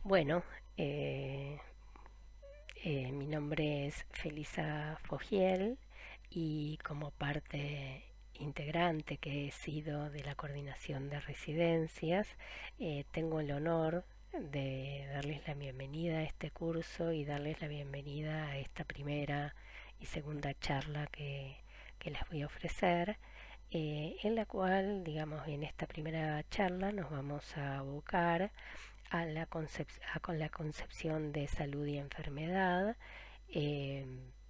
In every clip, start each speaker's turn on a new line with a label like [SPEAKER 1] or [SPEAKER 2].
[SPEAKER 1] Bueno, eh, mi nombre es Felisa Fogiel y como parte integrante que he sido de la coordinación de residencias, tengo el honor de darles la bienvenida a este curso y darles la bienvenida a esta primera y segunda charla que les voy a ofrecer, en la cual, digamos, en esta primera charla nos vamos a abocar con la concepción de salud y enfermedad, eh,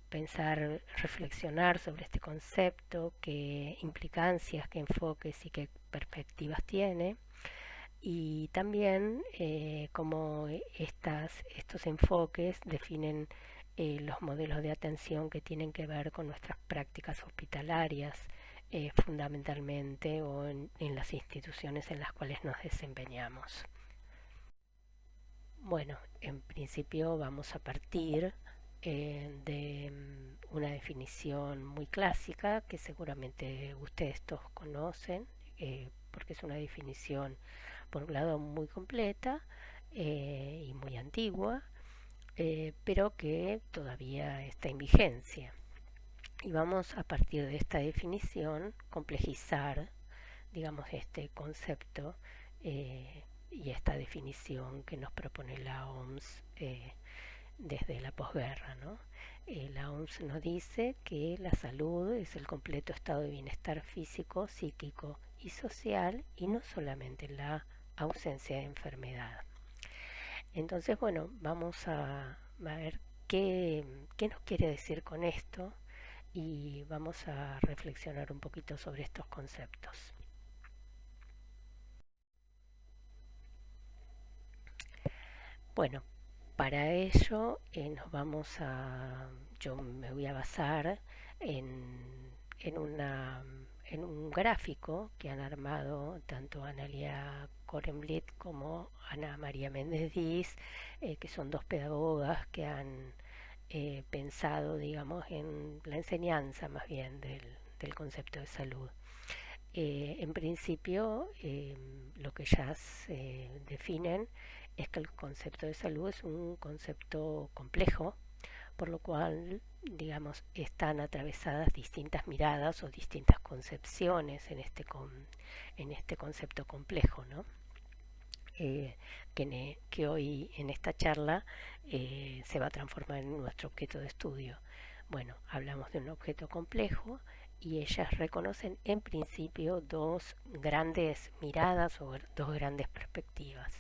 [SPEAKER 1] pensar, reflexionar sobre este concepto, qué implicancias, qué enfoques y qué perspectivas tiene, y también cómo estos enfoques definen los modelos de atención que tienen que ver con nuestras prácticas hospitalarias, fundamentalmente, o en las instituciones en las cuales nos desempeñamos. Bueno, en principio vamos a partir de una definición muy clásica que seguramente ustedes todos conocen, porque es una definición, por un lado, muy completa y muy antigua, pero que todavía está en vigencia. Y vamos a partir de esta definición complejizar, digamos, este concepto y esta definición que nos propone la OMS desde la posguerra, ¿no? La OMS nos dice que la salud es el completo estado de bienestar físico, psíquico y social, y no solamente la ausencia de enfermedad. Entonces, bueno, vamos a ver qué nos quiere decir con esto y vamos a reflexionar un poquito sobre estos conceptos. Bueno, para ello yo me voy a basar en, una, en un gráfico que han armado tanto Analia Korenblit como Ana María Méndez Diz, que son dos pedagogas que han pensado, digamos, en la enseñanza más bien del concepto de salud. En principio, lo que ellas definen es que el concepto de salud es un concepto complejo, por lo cual, digamos, están atravesadas distintas miradas o distintas concepciones en este concepto complejo, ¿no? Que hoy en esta charla se va a transformar en nuestro objeto de estudio. Bueno, hablamos de un objeto complejo y ellas reconocen en principio dos grandes miradas o dos grandes perspectivas.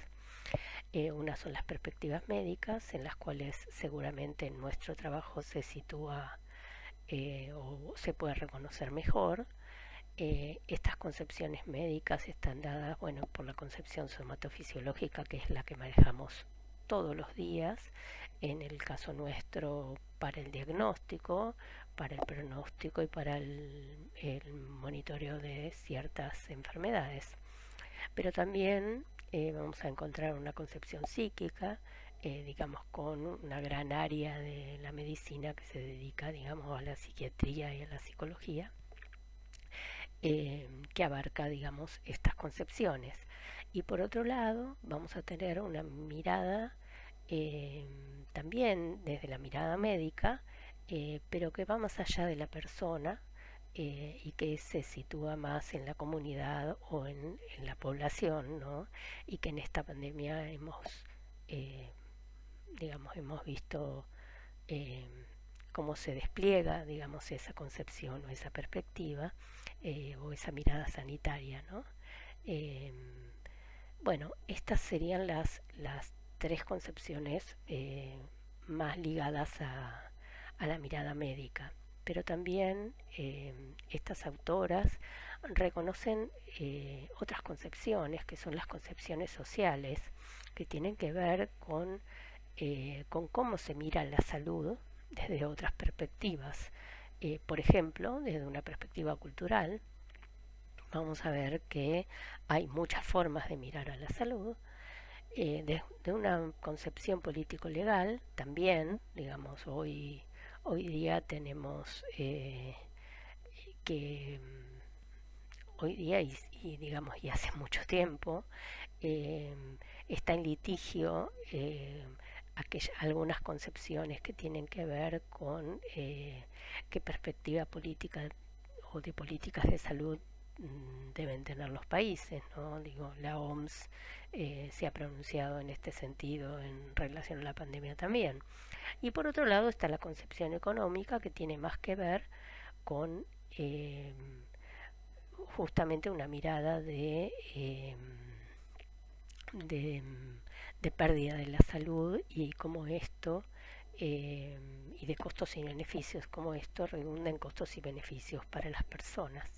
[SPEAKER 1] Una son las perspectivas médicas, en las cuales seguramente nuestro trabajo se sitúa o se puede reconocer mejor. Estas concepciones médicas están dadas, bueno, por la concepción somatofisiológica, que es la que manejamos todos los días, en el caso nuestro para el diagnóstico, para el pronóstico y para el monitoreo de ciertas enfermedades. Pero también vamos a encontrar una concepción psíquica, digamos, con una gran área de la medicina que se dedica, digamos, a la psiquiatría y a la psicología, que abarca, digamos, estas concepciones. Y por otro lado, vamos a tener una mirada eh, también desde la mirada médica, pero que va más allá de la persona y que se sitúa más en la comunidad o en la población, ¿no? Y que en esta pandemia eh, hemos visto eh, cómo se despliega, digamos, esa concepción o esa perspectiva o esa mirada sanitaria, ¿no? Eh, bueno, estas serían las tres concepciones más ligadas a la mirada médica. Pero también estas autoras reconocen otras concepciones, que son las concepciones sociales, que tienen que ver con cómo se mira la salud desde otras perspectivas. Por ejemplo, desde una perspectiva cultural, vamos a ver que hay muchas formas de mirar a la salud. De una concepción político-legal también, digamos, hoy día tenemos que hoy día y digamos y hace mucho tiempo está en litigio algunas concepciones que tienen que ver con qué perspectiva política o de políticas de salud deben tener los países, ¿no? Digo, la OMS se ha pronunciado en este sentido en relación a la pandemia también. Y por otro lado está la concepción económica, que tiene más que ver con justamente una mirada de, de pérdida de la salud y cómo esto y de costos y beneficios, cómo esto redunda en costos y beneficios para las personas,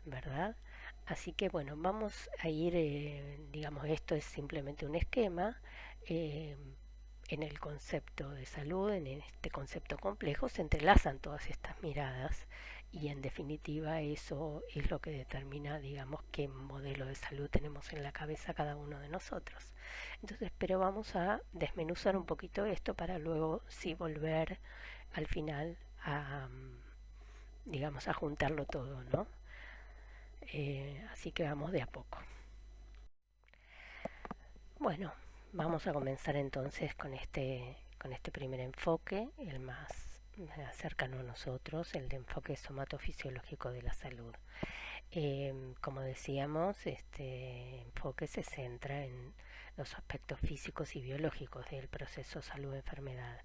[SPEAKER 1] ¿verdad? Así que bueno, vamos a ir, digamos, esto es simplemente un esquema. eh, en el concepto de salud, en este concepto complejo, se entrelazan todas estas miradas y en definitiva eso es lo que determina, digamos, qué modelo de salud tenemos en la cabeza cada uno de nosotros. Entonces, pero vamos a desmenuzar un poquito esto para luego sí volver al final a, digamos, a juntarlo todo, ¿no? Así que vamos de a poco. Bueno, vamos a comenzar entonces con este primer enfoque, el más cercano a nosotros, el de enfoque somatofisiológico de la salud. Como decíamos, este enfoque se centra en los aspectos físicos y biológicos del proceso salud-enfermedad.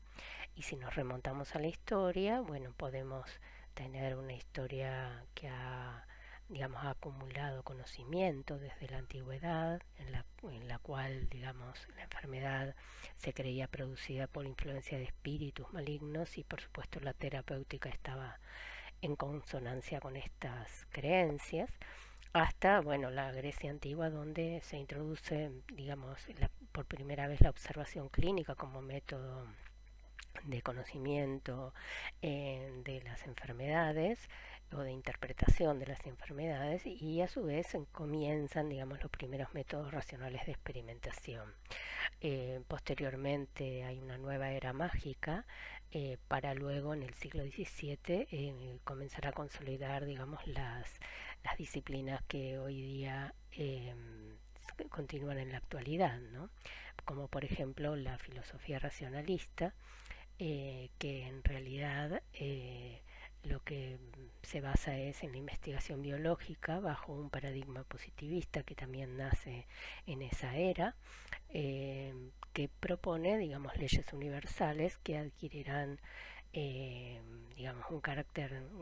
[SPEAKER 1] Y si nos remontamos a la historia, bueno, podemos tener una historia que ha, digamos, ha acumulado conocimiento desde la antigüedad, en la cual, digamos, la enfermedad se creía producida por influencia de espíritus malignos y por supuesto la terapéutica estaba en consonancia con estas creencias, hasta, bueno, la Grecia antigua, donde se introduce, digamos, por primera vez la observación clínica como método de conocimiento de las enfermedades o de interpretación de las enfermedades, y a su vez comienzan, digamos, los primeros métodos racionales de experimentación. Posteriormente hay una nueva era mágica para luego en el siglo XVII comenzar a consolidar, digamos, las disciplinas que hoy día continúan en la actualidad, ¿no? Como por ejemplo la filosofía racionalista, que en realidad lo que se basa es en la investigación biológica bajo un paradigma positivista que también nace en esa era, que propone, digamos, leyes universales que adquirirán, eh, digamos,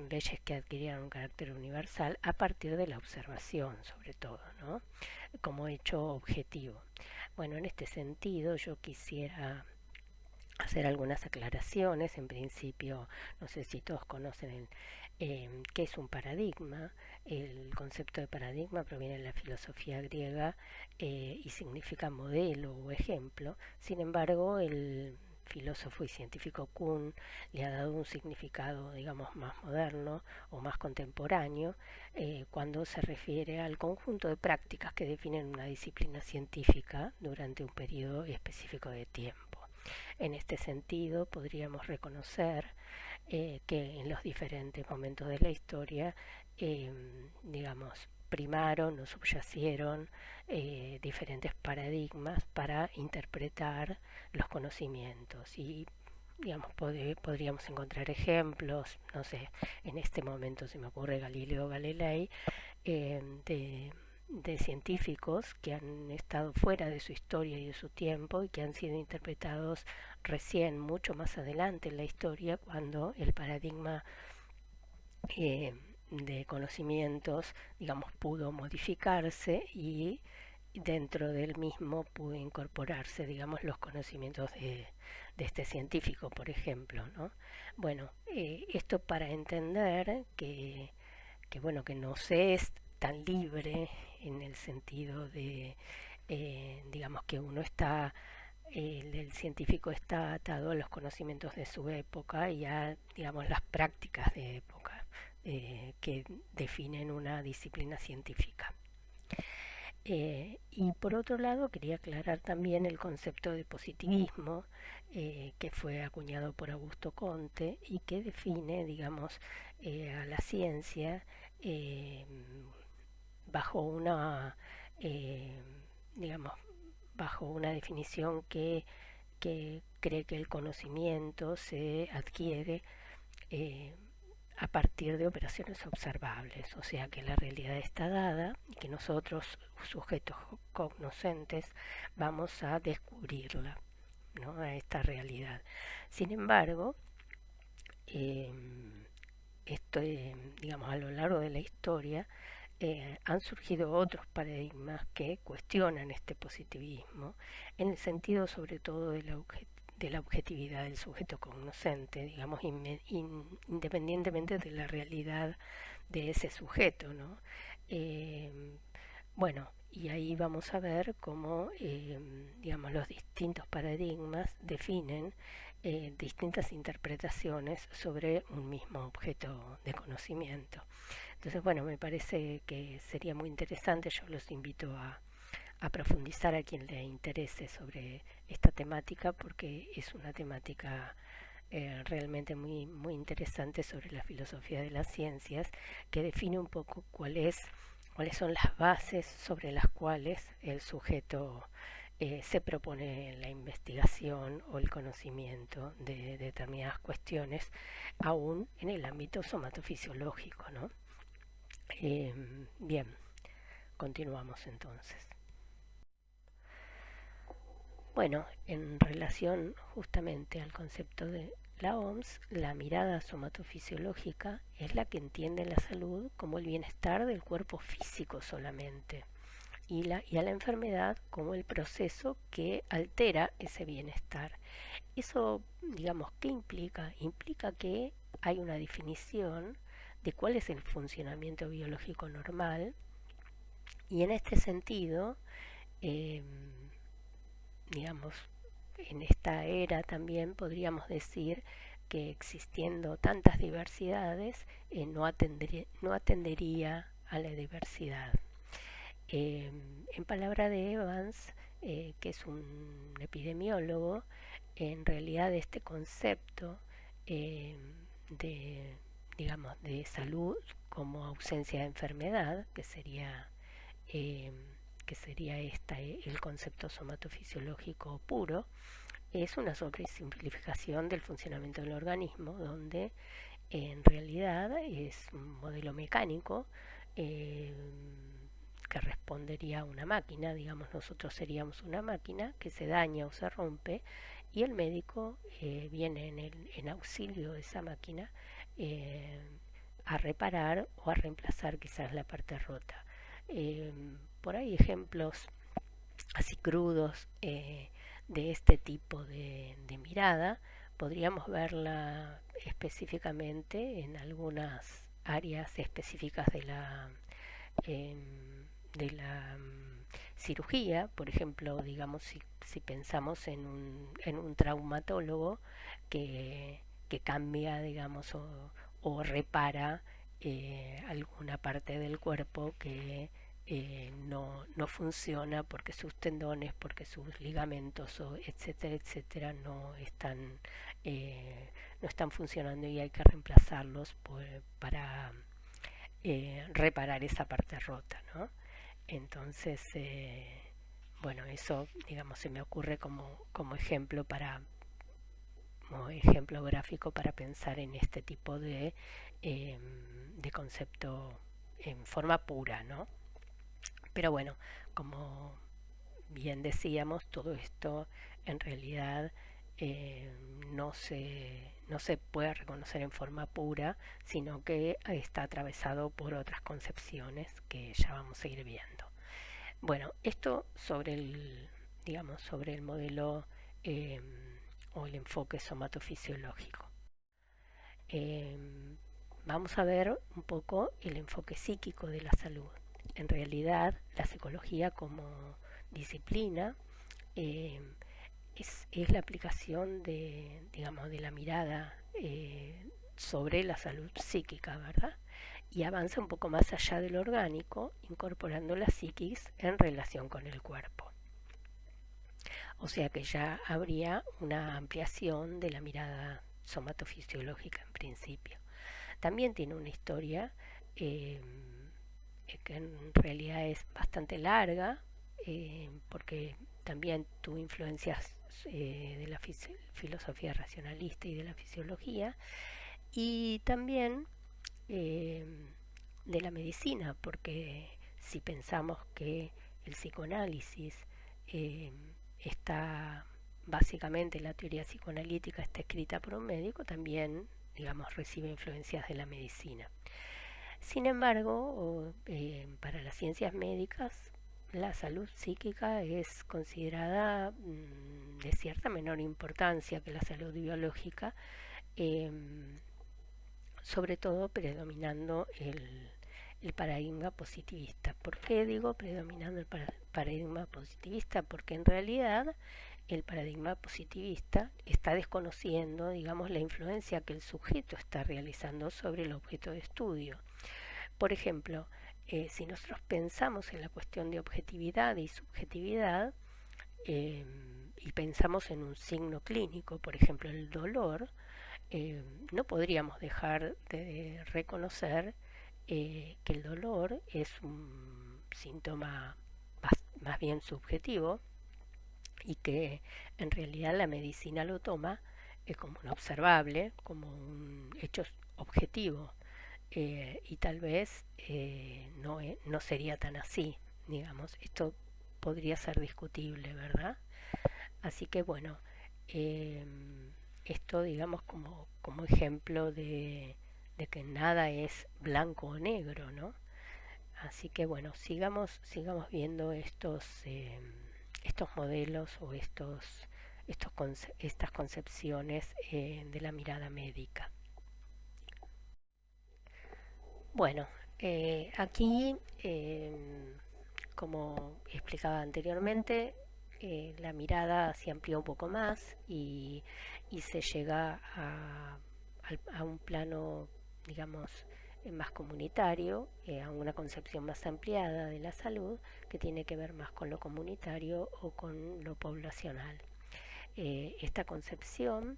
[SPEAKER 1] leyes que adquirieran un carácter universal a partir de la observación, sobre todo, ¿no? Como hecho objetivo. Bueno, en este sentido yo quisiera hacer algunas aclaraciones. En principio, no sé si todos conocen qué es un paradigma. El concepto de paradigma proviene de la filosofía griega y significa modelo o ejemplo. Sin embargo, el filósofo y científico Kuhn le ha dado un significado, digamos, más moderno o más contemporáneo cuando se refiere al conjunto de prácticas que definen una disciplina científica durante un periodo específico de tiempo. En este sentido, podríamos reconocer que en los diferentes momentos de la historia, digamos, primaron o subyacieron diferentes paradigmas para interpretar los conocimientos y digamos podríamos encontrar ejemplos, no sé, en este momento se me ocurre Galileo Galilei, de científicos que han estado fuera de su historia y de su tiempo y que han sido interpretados recién, mucho más adelante en la historia, cuando el paradigma de conocimientos, digamos, pudo modificarse y dentro del mismo pudo incorporarse, digamos, los conocimientos de este científico, por ejemplo, ¿no? Bueno, esto para entender bueno, que no se es tan libre en el sentido de, digamos, que uno está, el científico está atado a los conocimientos de su época y a, digamos, las prácticas de época que definen una disciplina científica. Y por otro lado quería aclarar también el concepto de positivismo que fue acuñado por Augusto Comte y que define, digamos, a la ciencia eh, bajo una, digamos, bajo una definición que cree que el conocimiento se adquiere eh, a partir de operaciones observables, o sea que la realidad está dada y que nosotros, sujetos cognoscentes, vamos a descubrirla, ¿no? A esta realidad. Sin embargo, eh, digamos, a lo largo de la historia han surgido otros paradigmas que cuestionan este positivismo en el sentido sobre todo de la objetividad del sujeto cognoscente, digamos, independientemente de la realidad de ese sujeto, ¿no? Eh, bueno, y ahí vamos a ver cómo, digamos, los distintos paradigmas definen distintas interpretaciones sobre un mismo objeto de conocimiento. Entonces, bueno, me parece que sería muy interesante, yo los invito a profundizar a quien le interese sobre esta temática, porque es una temática realmente muy interesante sobre la filosofía de las ciencias, que define un poco cuáles son las bases sobre las cuales el sujeto se propone la investigación o el conocimiento de determinadas cuestiones, aún en el ámbito somatofisiológico, ¿no? Bien, continuamos entonces. Bueno, en relación justamente al concepto de la OMS, la mirada somatofisiológica es la que entiende la salud como el bienestar del cuerpo físico solamente y a la enfermedad como el proceso que altera ese bienestar. Eso, digamos, ¿qué implica? Implica que hay una definición de cuál es el funcionamiento biológico normal y en este sentido, eh, digamos, en esta era también podríamos decir que existiendo tantas diversidades no atendería a la diversidad. En palabra de Evans, que es un epidemiólogo, en realidad este concepto eh, de, digamos, de salud como ausencia de enfermedad, eh, que sería el concepto somatofisiológico puro, es una sobresimplificación del funcionamiento del organismo, donde en realidad es un modelo mecánico eh, que respondería a una máquina, digamos, nosotros seríamos una máquina que se daña o se rompe y el médico viene en auxilio de esa máquina eh, a reparar o a reemplazar quizás la parte rota. Eh, por ahí ejemplos así crudos de este tipo de mirada, podríamos verla específicamente en algunas áreas específicas eh, de la cirugía, por ejemplo, digamos, si pensamos en un traumatólogo que cambia, digamos, o repara alguna parte del cuerpo que no funciona porque sus tendones, porque sus ligamentos, etcétera, etcétera, no están funcionando y hay que reemplazarlos para reparar esa parte rota, ¿no? Entonces, bueno, eso, digamos, se me ocurre como ejemplo como ejemplo gráfico para pensar en este tipo de concepto en forma pura, ¿no? Pero bueno, como bien decíamos, todo esto en realidad eh, no se puede reconocer en forma pura, sino que está atravesado por otras concepciones que ya vamos a ir viendo. Bueno, esto sobre digamos, sobre el modelo eh, o el enfoque somatofisiológico. Eh, Vamos a ver un poco el enfoque psíquico de la salud. En realidad, la psicología como disciplina eh, es la aplicación de, digamos, de la mirada sobre la salud psíquica, ¿verdad? Y avanza un poco más allá del orgánico, incorporando la psiquis en relación con el cuerpo. O sea que ya habría una ampliación de la mirada somatofisiológica en principio. También tiene una historia que en realidad es bastante larga, porque también tuvo influencias de la filosofía racionalista y de la fisiología, y también eh, de la medicina, porque si pensamos que el psicoanálisis eh, está básicamente, la teoría psicoanalítica está escrita por un médico, también digamos recibe influencias de la medicina. Sin embargo, para las ciencias médicas, la salud psíquica es considerada de cierta menor importancia que la salud biológica, eh, sobre todo predominando el paradigma positivista. ¿Por qué digo predominando el paradigma positivista? Porque en realidad el paradigma positivista está desconociendo, digamos, la influencia que el sujeto está realizando sobre el objeto de estudio. Por ejemplo, si nosotros pensamos en la cuestión de objetividad y subjetividad, eh, y pensamos en un signo clínico, por ejemplo el dolor, no podríamos dejar de reconocer que el dolor es un síntoma más bien subjetivo y que en realidad la medicina lo toma como un observable, como un hecho objetivo, y tal vez no sería tan así, digamos. Esto podría ser discutible, ¿verdad? Así que bueno, eh, esto digamos como ejemplo de que nada es blanco o negro, ¿no? Así que bueno, sigamos viendo estos modelos o estas concepciones de la mirada médica. Bueno, aquí, como explicaba anteriormente, la mirada se amplía un poco más y se llega a un plano, digamos, más comunitario, a una concepción más ampliada de la salud que tiene que ver más con lo comunitario o con lo poblacional. Esta concepción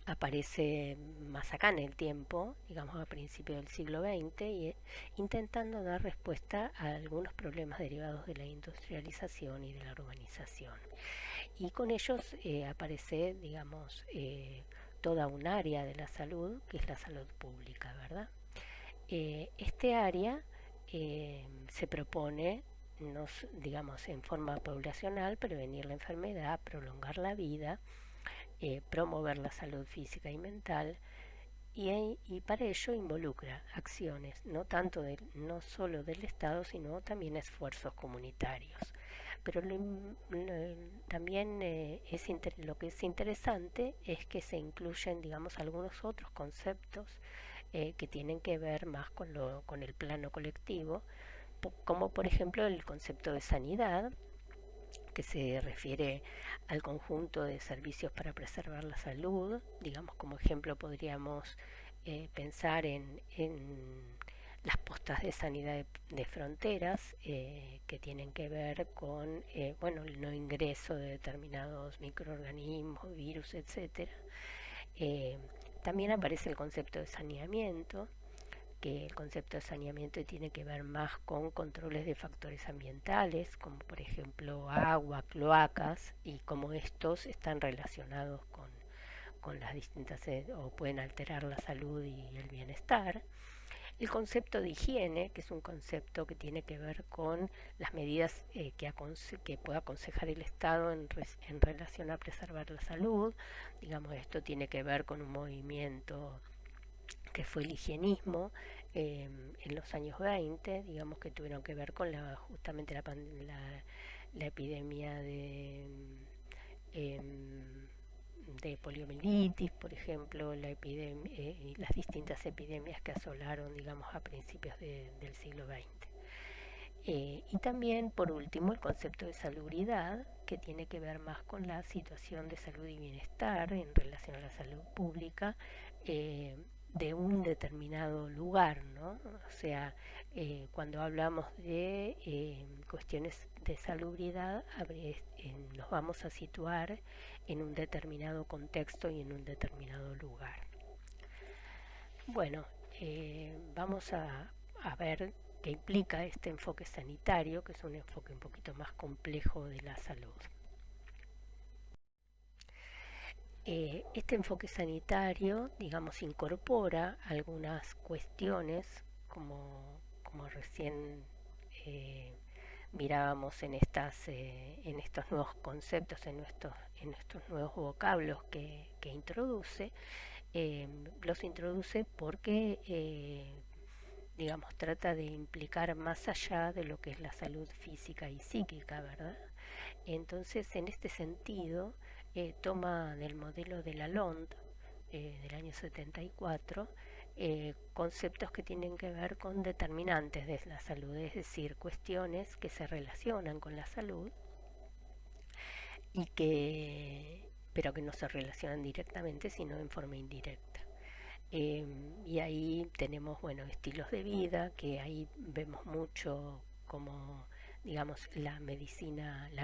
[SPEAKER 1] aparece más acá en el tiempo, digamos a principios del siglo XX, y intentando dar respuesta a algunos problemas derivados de la industrialización y de la urbanización. Y con ellos aparece, digamos, toda un área de la salud, que es la salud pública, ¿verdad? Este área se propone, digamos, en forma poblacional, prevenir la enfermedad, prolongar la vida, promover la salud física y mental, y para ello involucra acciones no solo del Estado, sino también esfuerzos comunitarios. Pero también lo que es interesante es que se incluyen, digamos, algunos otros conceptos que tienen que ver más con el plano colectivo, como por ejemplo el concepto de sanidad, que se refiere al conjunto de servicios para preservar la salud. Digamos, como ejemplo podríamos pensar en las postas de sanidad de fronteras, que tienen que ver con bueno, el no ingreso de determinados microorganismos, virus, etcétera. Eh, También aparece el concepto de saneamiento, que el concepto de saneamiento tiene que ver más con controles de factores ambientales, como por ejemplo agua, cloacas, y cómo estos están relacionados con las distintas, o pueden alterar la salud y el bienestar. El concepto de higiene, que es un concepto que tiene que ver con las medidas que pueda aconsejar el Estado en relación a preservar la salud. Digamos, esto tiene que ver con un movimiento que fue el higienismo en los años 20, digamos, que tuvieron que ver con justamente la epidemia de poliomielitis, por ejemplo, las distintas epidemias que asolaron, digamos, a principios del siglo XX. Y también, por último, el concepto de salubridad, que tiene que ver más con la situación de salud y bienestar en relación a la salud pública de un determinado lugar, ¿no? O sea, cuando hablamos de cuestiones de salubridad, nos vamos a situar en un determinado contexto y en un determinado lugar. Bueno, vamos a ver que implica este enfoque sanitario, que es un enfoque un poquito más complejo de la salud. Este enfoque sanitario, digamos, incorpora algunas cuestiones, como recién eh, mirábamos en estos nuevos conceptos, en estos nuevos vocablos que introduce. Los introduce porque, digamos, trata de implicar más allá de lo que es la salud física y psíquica, ¿verdad? Entonces, en este sentido, toma del modelo de Lalonde del año 74 conceptos que tienen que ver con determinantes de la salud, es decir, cuestiones que se relacionan con la salud pero que no se relacionan directamente, sino en forma indirecta. Y ahí tenemos, bueno, estilos de vida, que ahí vemos mucho como, digamos, la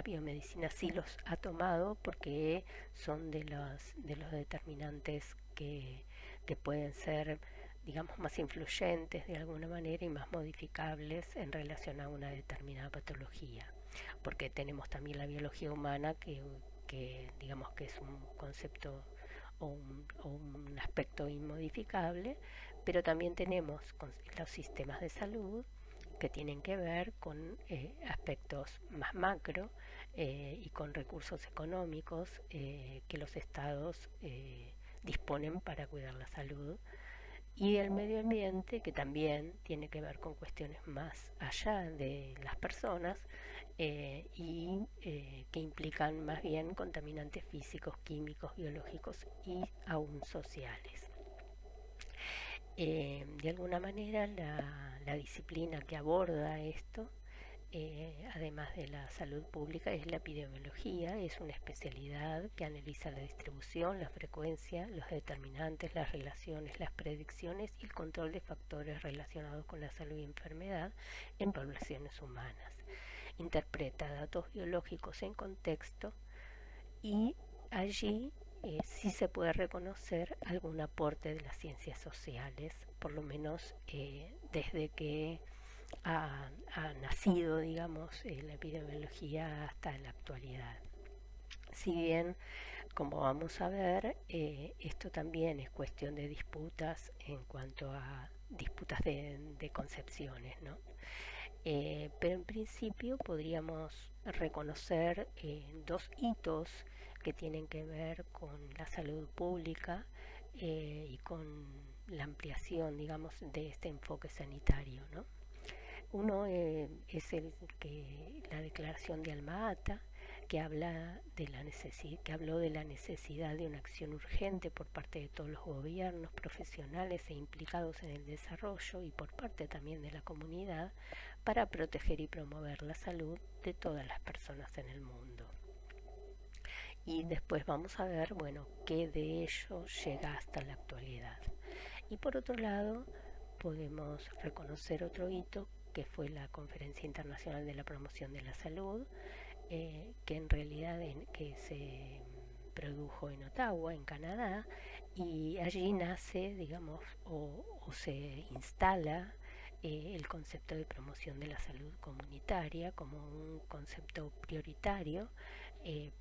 [SPEAKER 1] biomedicina sí los ha tomado porque son de los determinantes que pueden ser, digamos, más influyentes de alguna manera y más modificables en relación a una determinada patología. Porque tenemos también la biología humana que digamos que es un concepto o un aspecto inmodificable, pero también tenemos los sistemas de salud que tienen que ver con aspectos más macro y con recursos económicos que los estados disponen para cuidar la salud, y el medio ambiente, que también tiene que ver con cuestiones más allá de las personas que implican más bien contaminantes físicos, químicos, biológicos y aún sociales. De alguna manera la disciplina que aborda esto, además de la salud pública, es la epidemiología. Es una especialidad que analiza la distribución, la frecuencia, los determinantes, las relaciones, las predicciones y el control de factores relacionados con la salud y enfermedad en poblaciones humanas. Interpreta datos biológicos en contexto y allí sí se puede reconocer algún aporte de las ciencias sociales, por lo menos desde que ha nacido, digamos, la epidemiología hasta la actualidad. Si bien, como vamos a ver, esto también es cuestión de disputas en cuanto a disputas de concepciones, ¿no? Pero en principio podríamos reconocer dos hitos que tienen que ver con la salud pública y con la ampliación, digamos, de este enfoque sanitario, ¿no? Uno es la declaración de Alma-Ata, que que habló de la necesidad de una acción urgente por parte de todos los gobiernos, profesionales e implicados en el desarrollo y por parte también de la comunidad para proteger y promover la salud de todas las personas en el mundo. Y después vamos a ver, bueno, qué de ello llega hasta la actualidad. Y por otro lado, podemos reconocer otro hito que fue la Conferencia Internacional de la Promoción de la Salud, que en realidad que se produjo en Ottawa, en Canadá, y allí nace, digamos, o se instala el concepto de promoción de la salud comunitaria como un concepto prioritario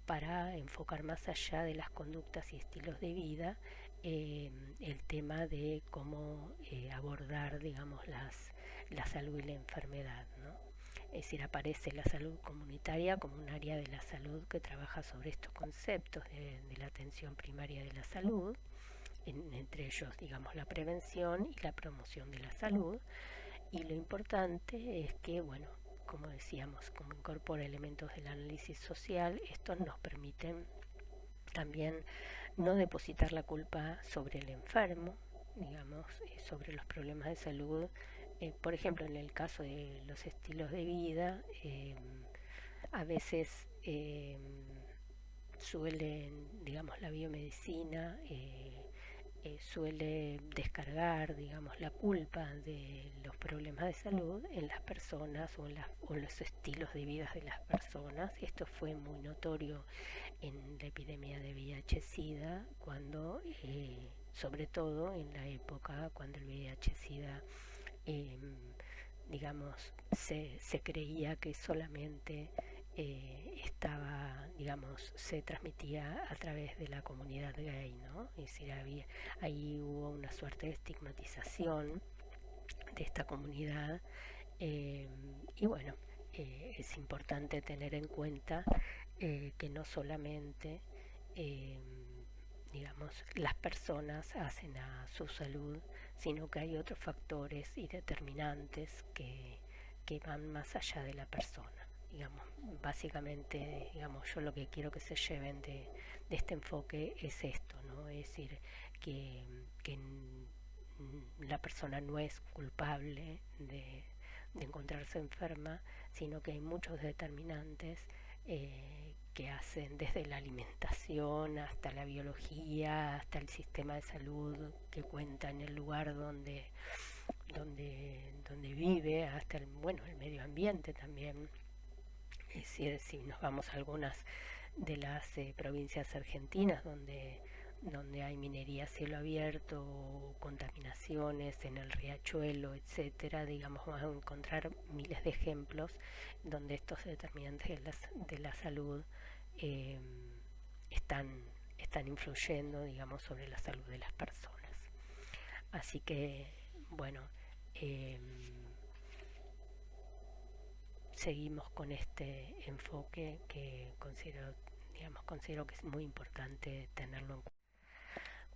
[SPEAKER 1] para enfocar más allá de las conductas y estilos de vida el tema de cómo abordar, digamos, la salud y la enfermedad, ¿no? Es decir, aparece la salud comunitaria como un área de la salud que trabaja sobre estos conceptos de la atención primaria de la salud, entre ellos, digamos, la prevención y la promoción de la salud. Y lo importante es que, bueno, como decíamos, como incorpora elementos del análisis social, estos nos permiten también no depositar la culpa sobre el enfermo, digamos, sobre los problemas de salud. Por ejemplo, en el caso de los estilos de vida, a veces suelen, digamos, la biomedicina suele descargar, digamos, la culpa de los problemas de salud en las personas o en los estilos de vida de las personas. Esto fue muy notorio en la epidemia de VIH-Sida, cuando, sobre todo en la época cuando el VIH-Sida digamos, se creía que solamente se transmitía a través de la comunidad gay, ¿no? Es decir, ahí hubo una suerte de estigmatización de esta comunidad y bueno, es importante tener en cuenta que no solamente eh, digamos, las personas hacen a su salud, sino que hay otros factores y determinantes que van más allá de la persona. Digamos, básicamente, digamos, yo lo que quiero que se lleven de este enfoque es esto, ¿no? Es decir, que la persona no es culpable de encontrarse enferma, sino que hay muchos determinantes que hacen desde la alimentación hasta la biología, hasta el sistema de salud que cuenta en el lugar donde vive, hasta el medio ambiente también. Es decir, si nos vamos a algunas de las provincias argentinas donde hay minería a cielo abierto, contaminaciones en el riachuelo, etcétera, digamos, vamos a encontrar miles de ejemplos donde estos determinantes de la salud eh, están, están influyendo, digamos, sobre la salud de las personas. Así que, bueno, eh, seguimos con este enfoque que considero que es muy importante tenerlo en cuenta.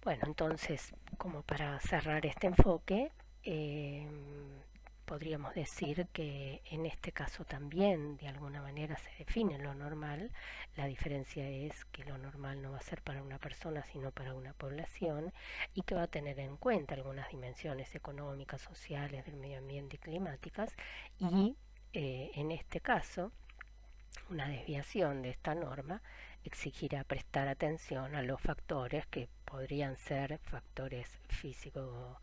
[SPEAKER 1] Bueno, entonces, como para cerrar este enfoque, eh, podríamos decir que en este caso también de alguna manera se define lo normal. La diferencia es que lo normal no va a ser para una persona sino para una población y que va a tener en cuenta algunas dimensiones económicas, sociales, del medio ambiente y climáticas y en este caso una desviación de esta norma exigirá prestar atención a los factores que podrían ser factores físicos,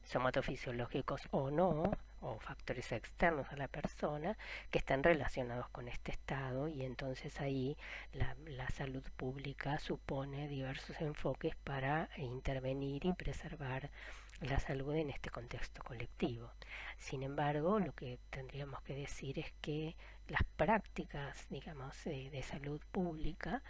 [SPEAKER 1] somatofisiológicos o no, o factores externos a la persona que están relacionados con este estado y entonces ahí la salud pública supone diversos enfoques para intervenir y preservar la salud en este contexto colectivo. Sin embargo, lo que tendríamos que decir es que las prácticas, digamos, de salud pública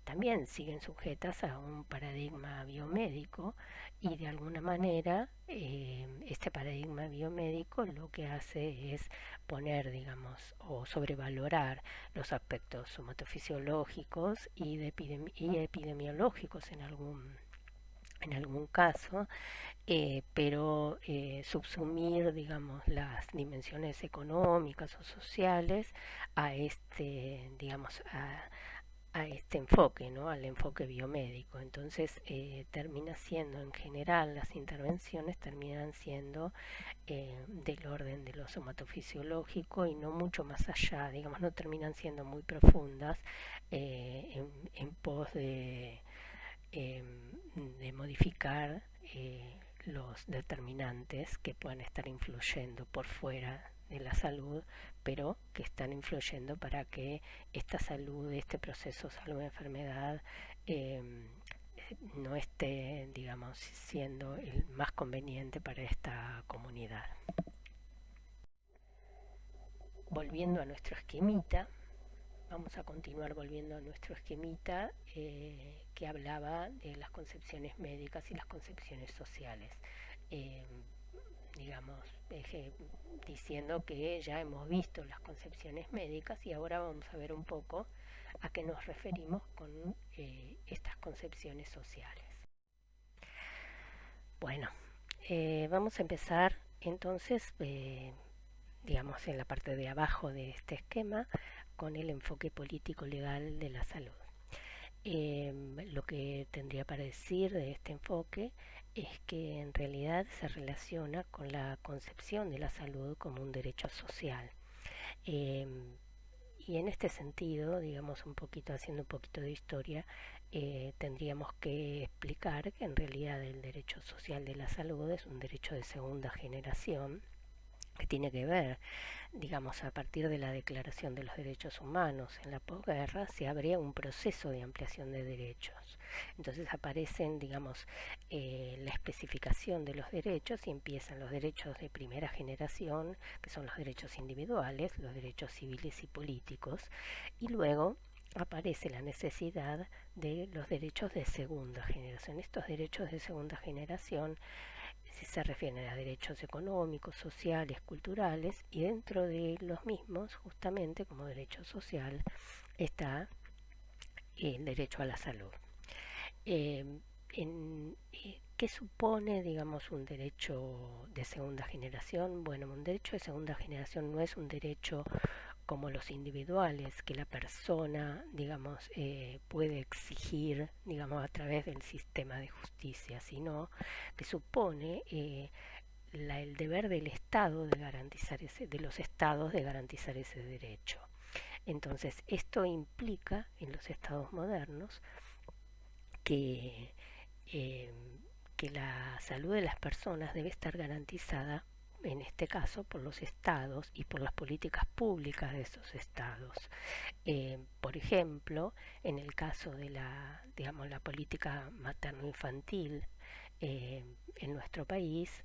[SPEAKER 1] también siguen sujetas a un paradigma biomédico y de alguna manera este paradigma biomédico lo que hace es poner, digamos, o sobrevalorar los aspectos somatofisiológicos y epidemiológicos en algún caso, pero subsumir, digamos, las dimensiones económicas o sociales a digamos, a este enfoque, ¿no? Al enfoque biomédico. Entonces termina siendo, en general, las intervenciones terminan siendo del orden de lo somatofisiológico y no mucho más allá, digamos, no terminan siendo muy profundas en pos eh, de modificar los determinantes que puedan estar influyendo por fuera de la salud, pero que están influyendo para que esta salud, este proceso salud-enfermedad, eh, no esté, digamos, siendo el más conveniente para esta comunidad. Volviendo a nuestro esquemita, vamos a continuar volviendo a nuestro esquemita que hablaba de las concepciones médicas y las concepciones sociales. Eh, digamos, diciendo que ya hemos visto las concepciones médicas y ahora vamos a ver un poco a qué nos referimos con estas concepciones sociales. Bueno, vamos a empezar entonces, digamos, en la parte de abajo de este esquema con el enfoque político-legal de la salud. Lo que tendría para decir de este enfoque es que en realidad se relaciona con la concepción de la salud como un derecho social. Eh, y en este sentido, digamos, haciendo un poquito de historia, tendríamos que explicar que en realidad el derecho social de la salud es un derecho de segunda generación que tiene que ver, digamos, a partir de la Declaración de los Derechos Humanos en la posguerra, se abre un proceso de ampliación de derechos. Entonces aparecen, digamos, la especificación de los derechos y empiezan los derechos de primera generación, que son los derechos individuales, los derechos civiles y políticos, y luego aparece la necesidad de los derechos de segunda generación. Estos derechos de segunda generación se refieren a derechos económicos, sociales, culturales, y dentro de los mismos, justamente como derecho social, está el derecho a la salud. Eh, ¿Qué supone, digamos, un derecho de segunda generación? Bueno, un derecho de segunda generación no es un derecho como los individuales que la persona, digamos, puede exigir, digamos, a través del sistema de justicia, sino que supone el deber del Estado de garantizar de los estados de garantizar ese derecho. Entonces, esto implica en los estados modernos que, eh, que la salud de las personas debe estar garantizada, en este caso, por los estados y por las políticas públicas de esos estados. Por ejemplo, en el caso de digamos, la política materno-infantil en nuestro país,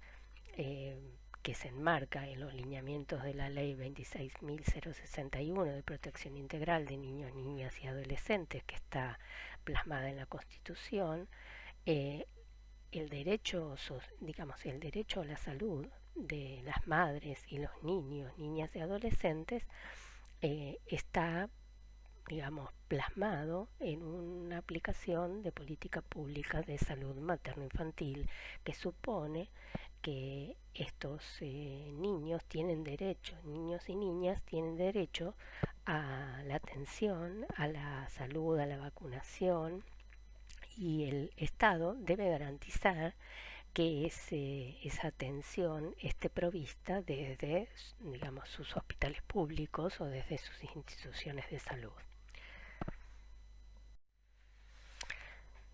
[SPEAKER 1] eh, que se enmarca en los lineamientos de la Ley 26.061 de protección integral de niños, niñas y adolescentes, que está plasmada en la Constitución, eh, el derecho, digamos, el derecho a la salud de las madres y los niños, niñas y adolescentes está, digamos, plasmado en una aplicación de política pública de salud materno-infantil que supone que estos niños tienen derecho, niños y niñas tienen derecho a la atención, a la salud, a la vacunación, y el Estado debe garantizar que esa atención esté provista desde, digamos, sus hospitales públicos o desde sus instituciones de salud.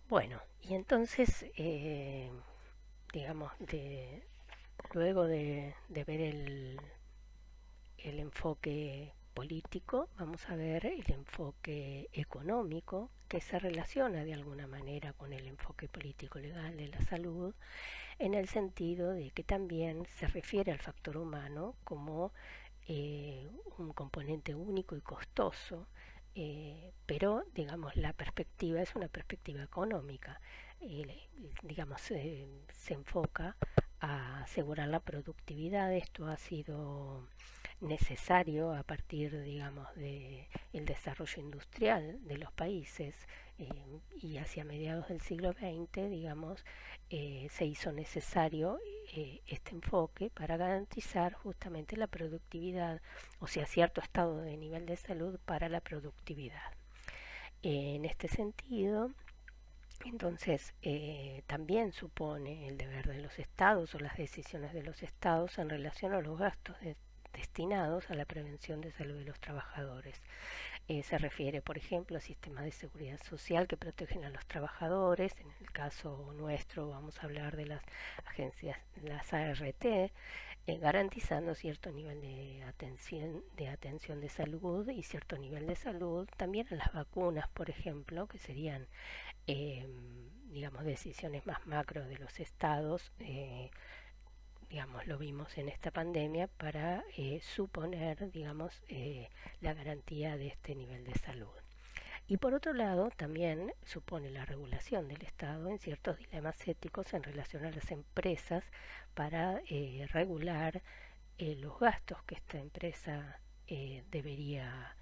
[SPEAKER 1] Bueno, y entonces, digamos, luego de ver el enfoque político, vamos a ver el enfoque económico que se relaciona de alguna manera con el enfoque político legal de la salud, en el sentido de que también se refiere al factor humano como un componente único y costoso, pero digamos la perspectiva es una perspectiva económica, digamos se enfoca a asegurar la productividad. Esto ha sido necesario a partir, digamos, de el desarrollo industrial de los países, y hacia mediados del siglo XX, digamos, se hizo necesario este enfoque para garantizar justamente la productividad, o sea, cierto estado de nivel de salud para la productividad. En este sentido, entonces, también supone el deber de los estados o las decisiones de los estados en relación a los gastos destinados a la prevención de salud de los trabajadores. Se refiere, por ejemplo, a sistemas de seguridad social que protegen a los trabajadores. En el caso nuestro vamos a hablar de las agencias, las ART, garantizando cierto nivel de atención de salud y cierto nivel de salud. También a las vacunas, por ejemplo, que serían, eh, digamos, decisiones más macro de los estados, digamos, lo vimos en esta pandemia, para suponer, digamos, la garantía de este nivel de salud. Y por otro lado, también supone la regulación del Estado en ciertos dilemas éticos en relación a las empresas para regular los gastos que esta empresa debería,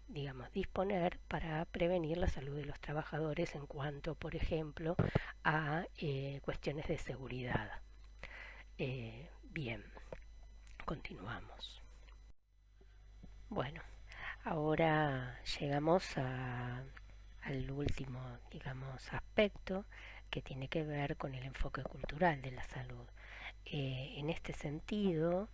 [SPEAKER 1] digamos, disponer para prevenir la salud de los trabajadores en cuanto, por ejemplo, a cuestiones de seguridad. Bien, continuamos. Bueno, ahora llegamos al último, digamos, aspecto, que tiene que ver con el enfoque cultural de la salud. En este sentido,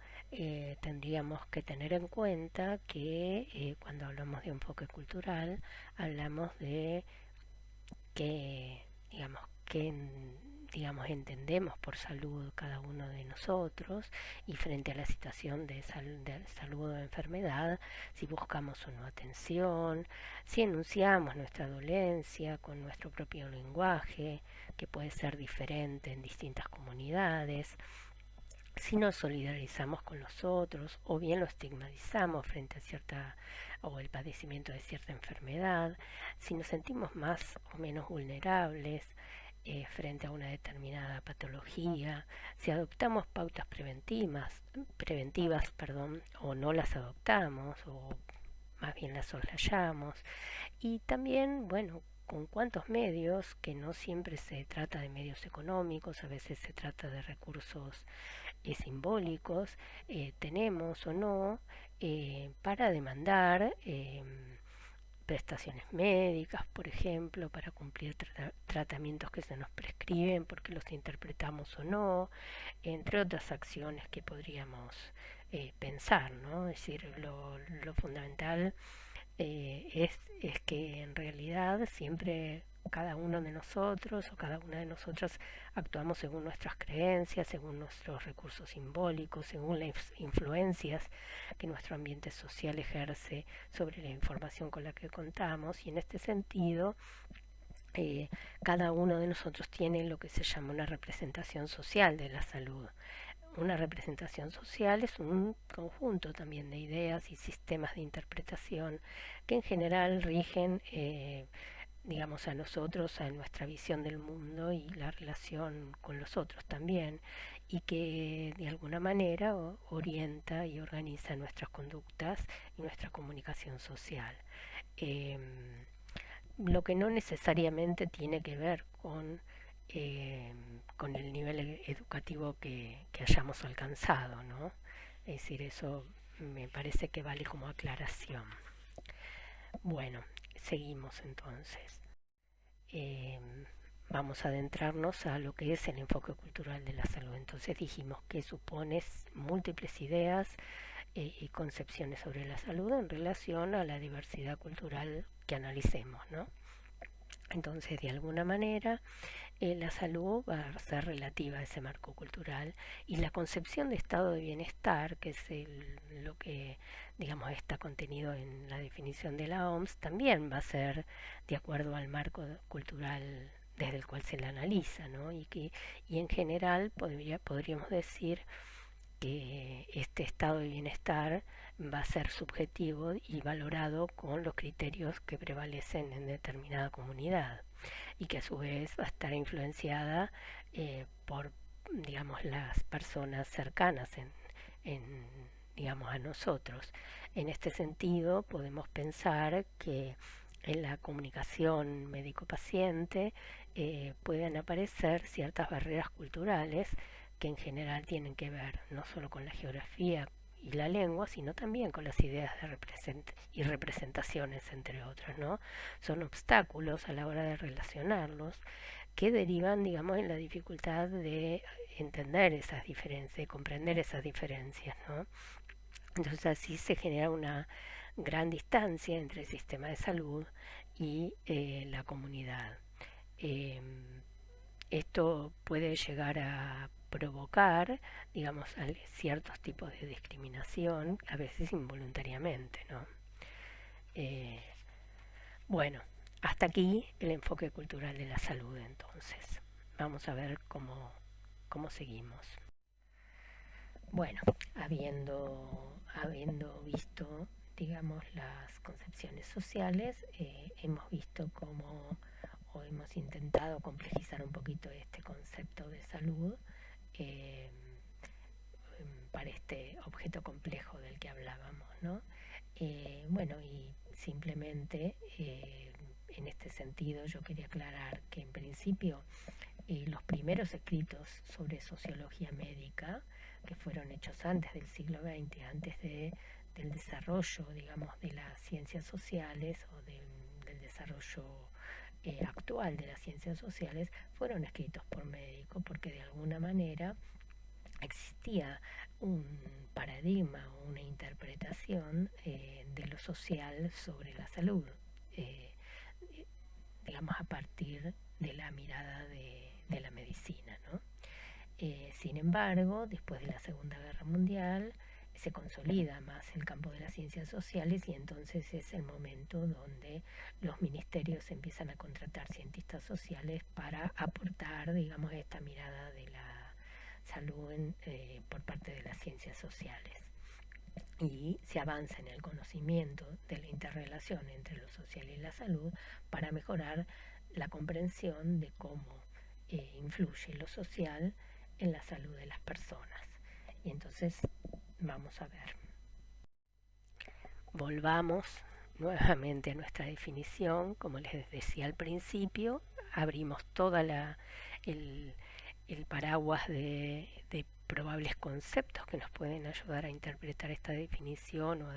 [SPEAKER 1] tendríamos que tener en cuenta que cuando hablamos de enfoque cultural, hablamos de que, digamos, digamos, entendemos por salud cada uno de nosotros, y frente a la situación de salud o enfermedad, si buscamos o no atención, si enunciamos nuestra dolencia con nuestro propio lenguaje, que puede ser diferente en distintas comunidades, si nos solidarizamos con los otros o bien lo estigmatizamos frente a cierta o el padecimiento de cierta enfermedad, si nos sentimos más o menos vulnerables frente a una determinada patología, si adoptamos pautas preventivas, o no las adoptamos o más bien las soslayamos, y también, bueno, con cuántos medios, que no siempre se trata de medios económicos, a veces se trata de recursos simbólicos, tenemos o no para demandar prestaciones médicas, por ejemplo, para cumplir tratamientos que se nos prescriben porque los interpretamos o no, entre otras acciones que podríamos pensar, ¿no? Es decir, lo fundamental es que en realidad siempre cada uno de nosotros o cada una de nosotras actuamos según nuestras creencias, según nuestros recursos simbólicos, según las influencias que nuestro ambiente social ejerce sobre la información con la que contamos, y en este sentido cada uno de nosotros tiene lo que se llama una representación social de la salud. Una representación social es un conjunto también de ideas y sistemas de interpretación que en general rigen, digamos, a nosotros, a nuestra visión del mundo y la relación con los otros también, y que de alguna manera orienta y organiza nuestras conductas y nuestra comunicación social. Eh, lo que no necesariamente tiene que ver eh, con el nivel educativo que hayamos alcanzado, ¿no? Es decir, eso me parece que vale como aclaración. Bueno, seguimos entonces. Eh, Vamos a adentrarnos a lo que es el enfoque cultural de la salud. Entonces dijimos que supone múltiples ideas y concepciones sobre la salud en relación a la diversidad cultural que analicemos, ¿no? Entonces, de alguna manera, la salud va a ser relativa a ese marco cultural, y la concepción de estado de bienestar, que es lo que, digamos, está contenido en la definición de la OMS, también va a ser de acuerdo al marco cultural desde el cual se la analiza, ¿no? Y en general podríamos decir que este estado de bienestar va a ser subjetivo y valorado con los criterios que prevalecen en determinada comunidad, y que a su vez va a estar influenciada por, digamos, las personas cercanas en, digamos, a nosotros. En este sentido, podemos pensar que en la comunicación médico-paciente pueden aparecer ciertas barreras culturales que en general tienen que ver no solo con la geografía y la lengua, sino también con las ideas de y representaciones, entre otras, ¿no? Son obstáculos a la hora de relacionarlos que derivan, digamos, en la dificultad de entender esas diferencias, de comprender esas diferencias, ¿no? Entonces así se genera una gran distancia entre el sistema de salud y la comunidad. Eh, Esto puede llegar a provocar, digamos, ciertos tipos de discriminación, a veces involuntariamente, ¿no? Eh, bueno, hasta aquí el enfoque cultural de la salud, entonces. Vamos a ver cómo seguimos. Bueno, habiendo visto, digamos, las concepciones sociales, hemos visto cómo, o hemos intentado complejizar un poquito este concepto de salud eh, para este objeto complejo del que hablábamos, ¿no? Bueno, y simplemente en este sentido yo quería aclarar que en principio los primeros escritos sobre sociología médica, que fueron hechos antes del siglo XX, del desarrollo, digamos, de las ciencias sociales o del desarrollo actual de las ciencias sociales, fueron escritos por médicos, porque de alguna manera existía un paradigma o una interpretación de lo social sobre la salud, digamos, a partir de la mirada de la medicina, ¿no? Sin embargo, después de la Segunda Guerra Mundial, se consolida más el campo de las ciencias sociales y entonces es el momento donde los ministerios empiezan a contratar cientistas sociales para aportar, digamos, esta mirada de la salud por parte de las ciencias sociales. Y se avanza en el conocimiento de la interrelación entre lo social y la salud para mejorar la comprensión de cómo influye lo social en la salud de las personas. Y entonces vamos a ver. Volvamos nuevamente a nuestra definición. Como les decía al principio, abrimos toda el, el paraguas de probables conceptos que nos pueden ayudar a interpretar esta definición o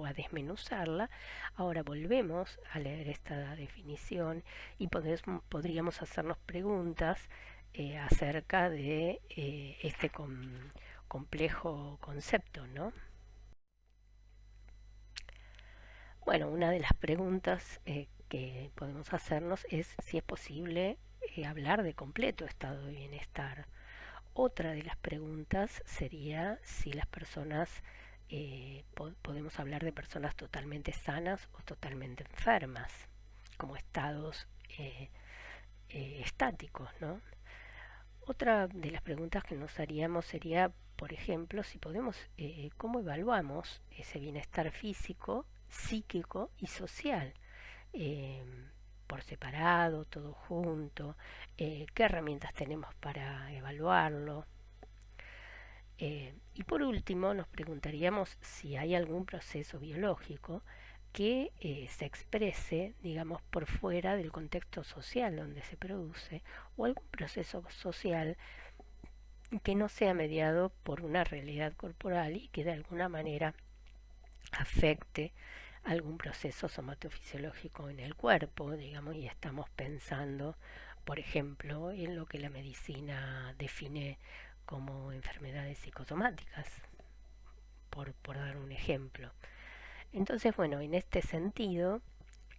[SPEAKER 1] a desmenuzarla. Ahora volvemos a leer esta definición y podríamos hacernos preguntas acerca de este complejo concepto, ¿no? Bueno, una de las preguntas que podemos hacernos es si es posible hablar de completo estado de bienestar. Otra de las preguntas sería si las personas podemos hablar de personas totalmente sanas o totalmente enfermas, como estados estáticos, ¿no? Otra de las preguntas que nos haríamos sería, por ejemplo, si podemos, cómo evaluamos ese bienestar físico, psíquico y social, eh, por separado, todo junto, qué herramientas tenemos para evaluarlo. Y por último, nos preguntaríamos si hay algún proceso biológico que se exprese, digamos, por fuera del contexto social donde se produce, o algún proceso social que no sea mediado por una realidad corporal y que de alguna manera afecte algún proceso somatofisiológico en el cuerpo, digamos, y estamos pensando, por ejemplo, en lo que la medicina define como enfermedades psicosomáticas, por dar un ejemplo. Entonces, bueno, en este sentido,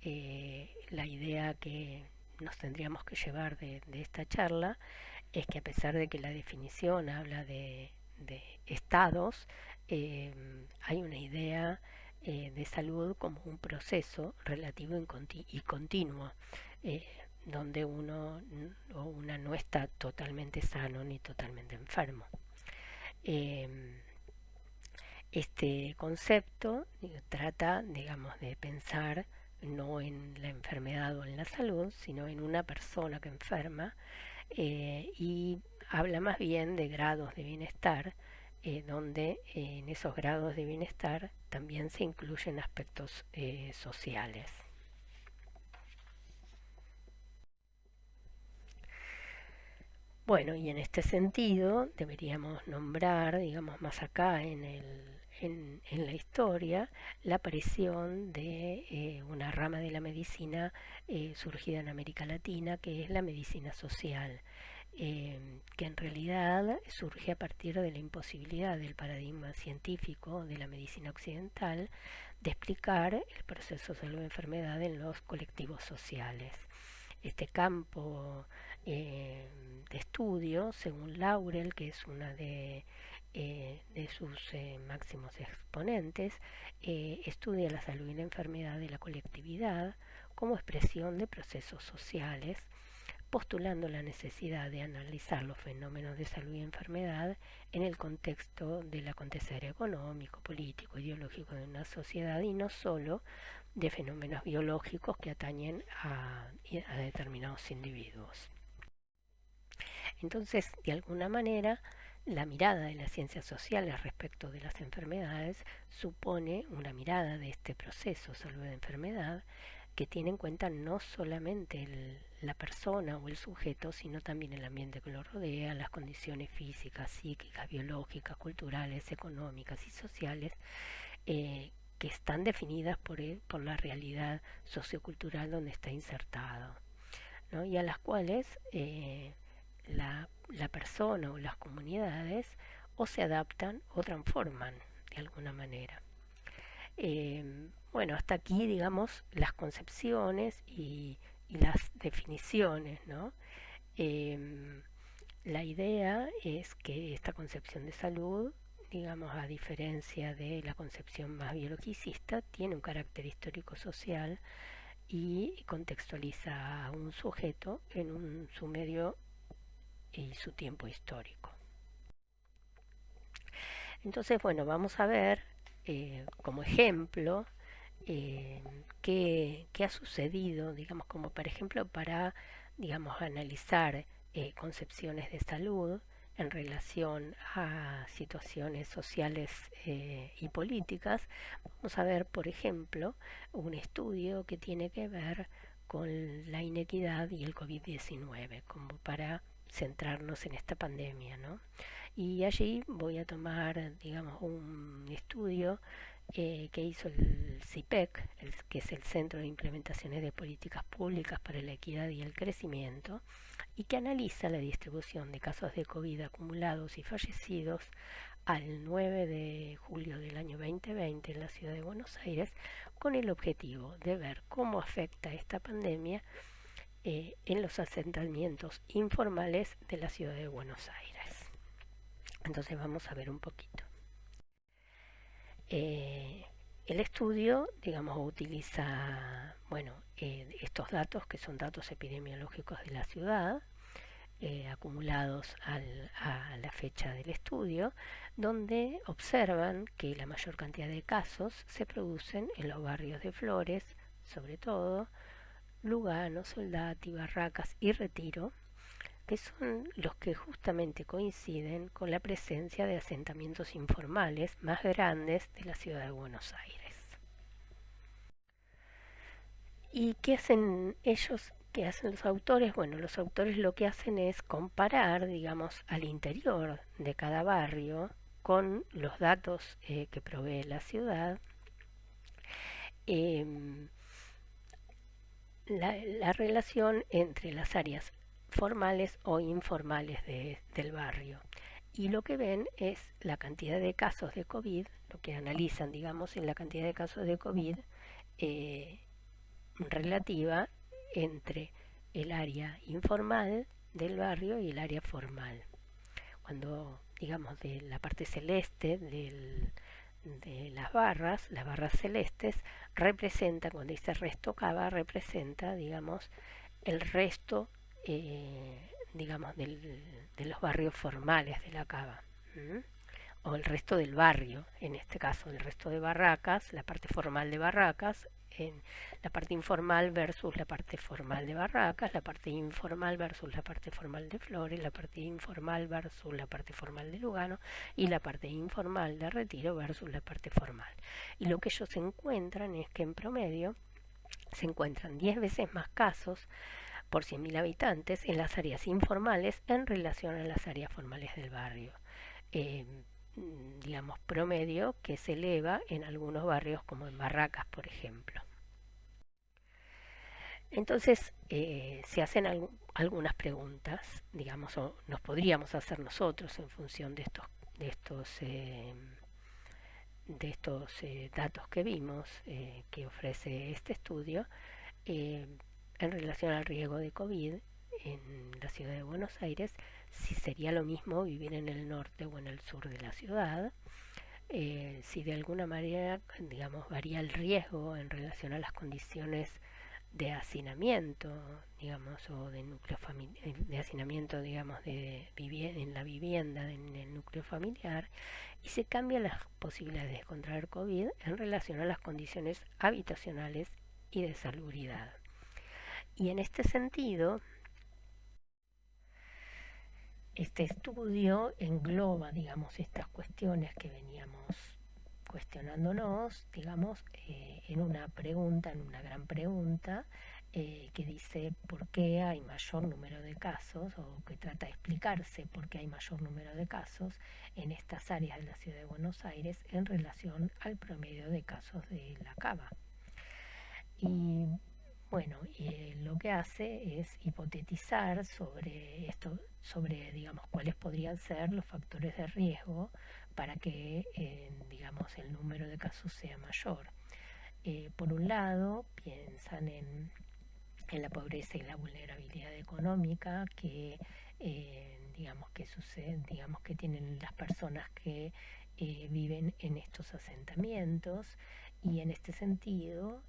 [SPEAKER 1] la idea que nos tendríamos que llevar de esta charla es que a pesar de que la definición habla de estados, hay una idea de salud como un proceso relativo y continuo, donde uno o una no está totalmente sano ni totalmente enfermo. Este concepto trata, digamos, de pensar no en la enfermedad o en la salud, sino en una persona que enferma, y habla más bien de grados de bienestar, donde en esos grados de bienestar también se incluyen aspectos sociales. Bueno, y en este sentido deberíamos nombrar, digamos, más acá en la historia, la aparición de una rama de la medicina surgida en América Latina, que es la medicina social, que en realidad surge a partir de la imposibilidad del paradigma científico de la medicina occidental de explicar el proceso de salud-enfermedad en los colectivos sociales. Este campo de estudio, según Laurel, que es una de sus máximos exponentes, estudia la salud y la enfermedad de la colectividad como expresión de procesos sociales, postulando la necesidad de analizar los fenómenos de salud y enfermedad en el contexto del acontecer económico, político, ideológico de una sociedad y no solo de fenómenos biológicos que atañen a determinados individuos. Entonces, de alguna manera, la mirada de las ciencias sociales respecto de las enfermedades supone una mirada de este proceso salud-enfermedad que tiene en cuenta no solamente la persona o el sujeto, sino también el ambiente que lo rodea, las condiciones físicas, psíquicas, biológicas, culturales, económicas y sociales, que están definidas por la realidad sociocultural donde está insertado, ¿no? Y a las cuales la persona o las comunidades o se adaptan o transforman de alguna manera. Bueno, hasta aquí, digamos, las concepciones y las definiciones, ¿no? Em, la idea es que esta concepción de salud, digamos, a diferencia de la concepción más biologicista, tiene un carácter histórico-social y contextualiza a un sujeto en su medio y su tiempo histórico. Entonces, bueno, vamos a ver como ejemplo eh, qué ha sucedido, digamos, como por ejemplo para, digamos, analizar concepciones de salud en relación a situaciones sociales y políticas. Vamos a ver, por ejemplo, un estudio que tiene que ver con la inequidad y el COVID-19, como para centrarnos en esta pandemia, ¿no? Y allí voy a tomar, digamos, un estudio que hizo el CIPEC, que es el Centro de Implementaciones de Políticas Públicas para la Equidad y el Crecimiento, y que analiza la distribución de casos de COVID acumulados y fallecidos al 9 de julio del año 2020 en la ciudad de Buenos Aires, con el objetivo de ver cómo afecta esta pandemia en los asentamientos informales de la ciudad de Buenos Aires. Entonces vamos a ver un poquito. El estudio, digamos, utiliza, bueno, estos datos que son datos epidemiológicos de la ciudad, acumulados a la fecha del estudio, donde observan que la mayor cantidad de casos se producen en los barrios de Flores, sobre todo, Lugano, Soldati, Barracas y Retiro, que son los que justamente coinciden con la presencia de asentamientos informales más grandes de la ciudad de Buenos Aires. ¿Y qué hacen ellos? ¿Qué hacen los autores? Bueno, los autores lo que hacen es comparar, digamos, al interior de cada barrio con los datos que provee la ciudad, eh, la relación entre las áreas formales o informales del barrio. Y lo que ven es la cantidad de casos de COVID, lo que analizan, digamos, en la cantidad de casos de COVID eh, relativa entre el área informal del barrio y el área formal. Cuando, digamos, de la parte celeste de las barras celestes, representa, cuando dice resto cava, representa, digamos, el resto, digamos, de los barrios formales de la cava. ¿Mm? O el resto del barrio, en este caso, el resto de Barracas, la parte formal de Barracas, en la parte informal versus la parte formal de Barracas, la parte informal versus la parte formal de Flores, la parte informal versus la parte formal de Lugano y la parte informal de Retiro versus la parte formal. Y lo que ellos encuentran es que en promedio se encuentran 10 veces más casos por 100.000 habitantes en las áreas informales en relación a las áreas formales del barrio. Eh, digamos, promedio que se eleva en algunos barrios como en Barracas, por ejemplo. Entonces, se hacen algunas preguntas, digamos, o nos podríamos hacer nosotros en función de estos, datos que vimos que ofrece este estudio eh, en relación al riesgo de COVID en la ciudad de Buenos Aires, si sería lo mismo vivir en el norte o en el sur de la ciudad, si de alguna manera, digamos, varía el riesgo en relación a las condiciones de hacinamiento, digamos, o de núcleo de hacinamiento, digamos, en la vivienda, en el núcleo familiar, y se cambian las posibilidades de contraer COVID en relación a las condiciones habitacionales y de salubridad. Y en este sentido, este estudio engloba, digamos, estas cuestiones que veníamos cuestionándonos, digamos, en una pregunta, en una gran pregunta, que dice por qué hay mayor número de casos, o que trata de explicarse por qué hay mayor número de casos en estas áreas de la ciudad de Buenos Aires en relación al promedio de casos de la cava. Y bueno, lo que hace es hipotetizar sobre esto, sobre, digamos, cuáles podrían ser los factores de riesgo para que, digamos, el número de casos sea mayor. Por un lado, piensan en la pobreza y la vulnerabilidad económica que digamos que sucede, digamos que tienen las personas que viven en estos asentamientos, y en este sentido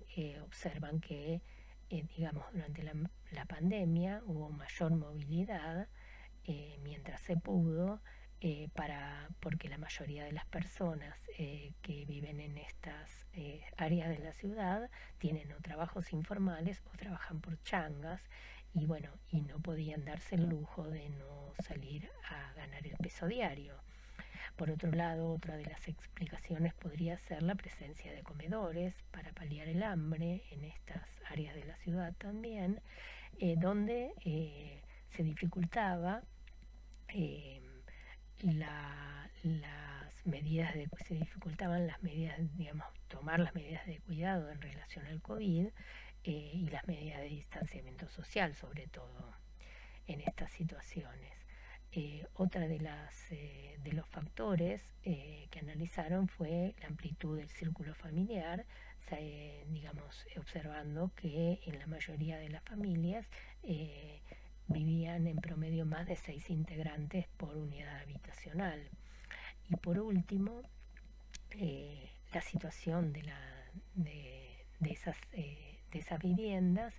[SPEAKER 1] observan que digamos durante la pandemia hubo mayor movilidad mientras se pudo, porque la mayoría de las personas que viven en estas áreas de la ciudad tienen o trabajos informales o trabajan por changas, y bueno, y no podían darse el lujo de no salir a ganar el peso diario. Por otro lado, otra de las explicaciones podría ser la presencia de comedores para paliar el hambre en estas áreas de la ciudad también, donde se dificultaba eh, las medidas se dificultaban las medidas, digamos, tomar las medidas de cuidado en relación al COVID, y las medidas de distanciamiento social, sobre todo en estas situaciones. Otra de los factores que analizaron fue la amplitud del círculo familiar, digamos, observando que en la mayoría de las familias vivían en promedio más de 6 integrantes por unidad habitacional. Y por último, la situación de esas viviendas